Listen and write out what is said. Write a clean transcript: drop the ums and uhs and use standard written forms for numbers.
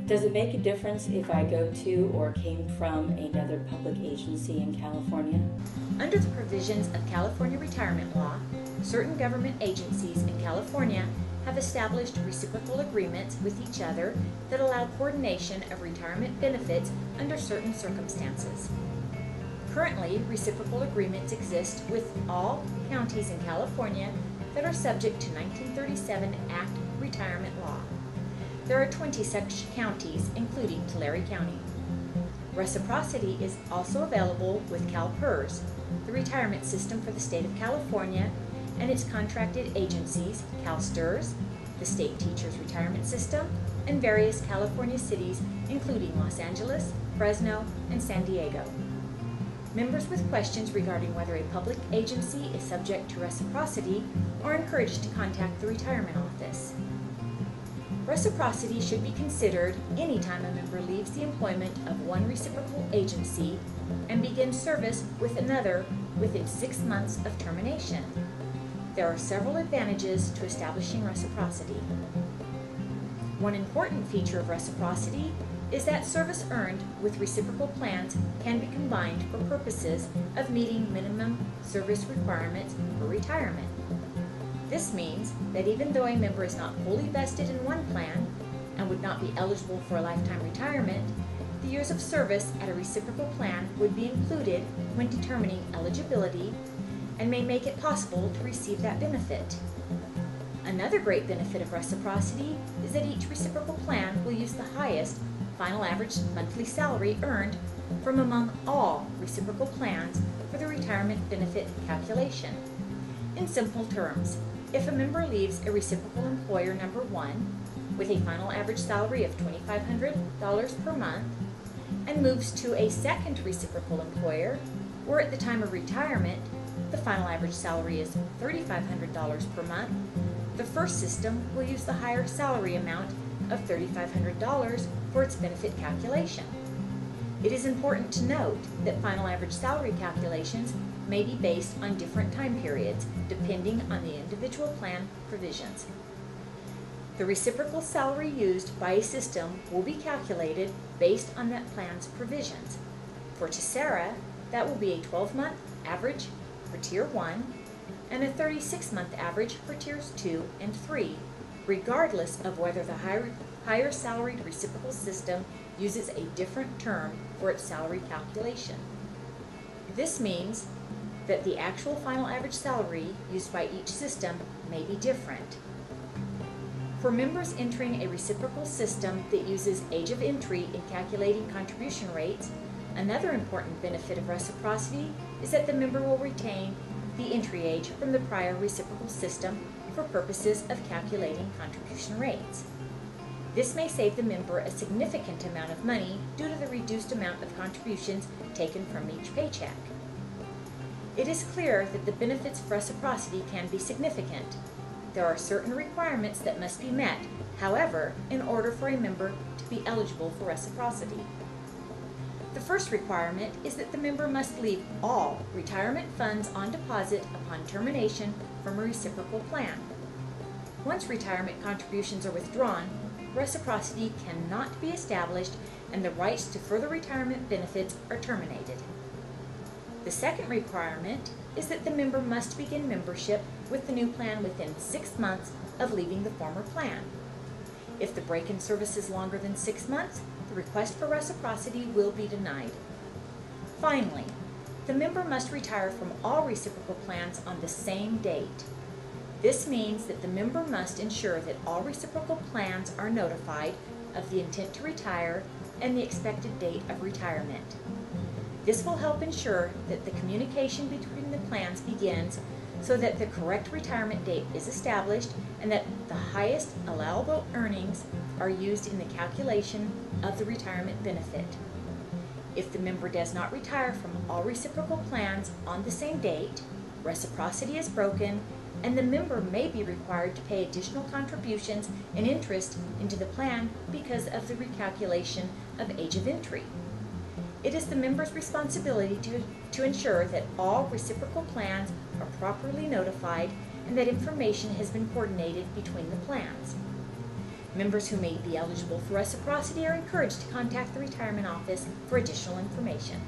Does it make a difference if I go to or came from another public agency in California? Under the provisions of California retirement law, certain government agencies in California have established reciprocal agreements with each other that allow coordination of retirement benefits under certain circumstances. Currently, reciprocal agreements exist with all counties in California that are subject to 1937 Act retirement law. There are 20 such counties, including Tulare County. Reciprocity is also available with CalPERS, the retirement system for the state of California, and its contracted agencies, CalSTRS, the State Teachers Retirement System, and various California cities, including Los Angeles, Fresno, and San Diego. Members with questions regarding whether a public agency is subject to reciprocity are encouraged to contact the retirement office. Reciprocity should be considered any time a member leaves the employment of one reciprocal agency and begins service with another within 6 months of termination. There are several advantages to establishing reciprocity. One important feature of reciprocity is that service earned with reciprocal plans can be combined for purposes of meeting minimum service requirements for retirement. This means that even though a member is not fully vested in one plan and would not be eligible for a lifetime retirement, the years of service at a reciprocal plan would be included when determining eligibility and may make it possible to receive that benefit. Another great benefit of reciprocity is that each reciprocal plan will use the highest final average monthly salary earned from among all reciprocal plans for the retirement benefit calculation. In simple terms, if a member leaves a reciprocal employer number 1 with a final average salary of $2,500 per month and moves to a second reciprocal employer where at the time of retirement the final average salary is $3,500 per month, the first system will use the higher salary amount of $3,500 for its benefit calculation. It is important to note that final average salary calculations may be based on different time periods depending on the individual plan provisions. The reciprocal salary used by a system will be calculated based on that plan's provisions. For TCERA, that will be a 12-month average for Tier 1 and a 36-month average for Tiers 2 and 3, regardless of whether the higher salaried reciprocal system uses a different term for its salary calculation. This means that the actual final average salary used by each system may be different. For members entering a reciprocal system that uses age of entry in calculating contribution rates, another important benefit of reciprocity is that the member will retain the entry age from the prior reciprocal system for purposes of calculating contribution rates. This may save the member a significant amount of money due to the reduced amount of contributions taken from each paycheck. It is clear that the benefits of reciprocity can be significant. There are certain requirements that must be met, however, in order for a member to be eligible for reciprocity. The first requirement is that the member must leave all retirement funds on deposit upon termination from a reciprocal plan. Once retirement contributions are withdrawn, reciprocity cannot be established and the rights to further retirement benefits are terminated. The second requirement is that the member must begin membership with the new plan within 6 months of leaving the former plan. If the break in service is longer than 6 months, the request for reciprocity will be denied. Finally, the member must retire from all reciprocal plans on the same date. This means that the member must ensure that all reciprocal plans are notified of the intent to retire and the expected date of retirement. This will help ensure that the communication between the plans begins so that the correct retirement date is established and that the highest allowable earnings are used in the calculation of the retirement benefit. If the member does not retire from all reciprocal plans on the same date, reciprocity is broken and the member may be required to pay additional contributions and interest into the plan because of the recalculation of age of entry. It is the member's responsibility to ensure that all reciprocal plans are properly notified and that information has been coordinated between the plans. Members who may be eligible for reciprocity are encouraged to contact the retirement office for additional information.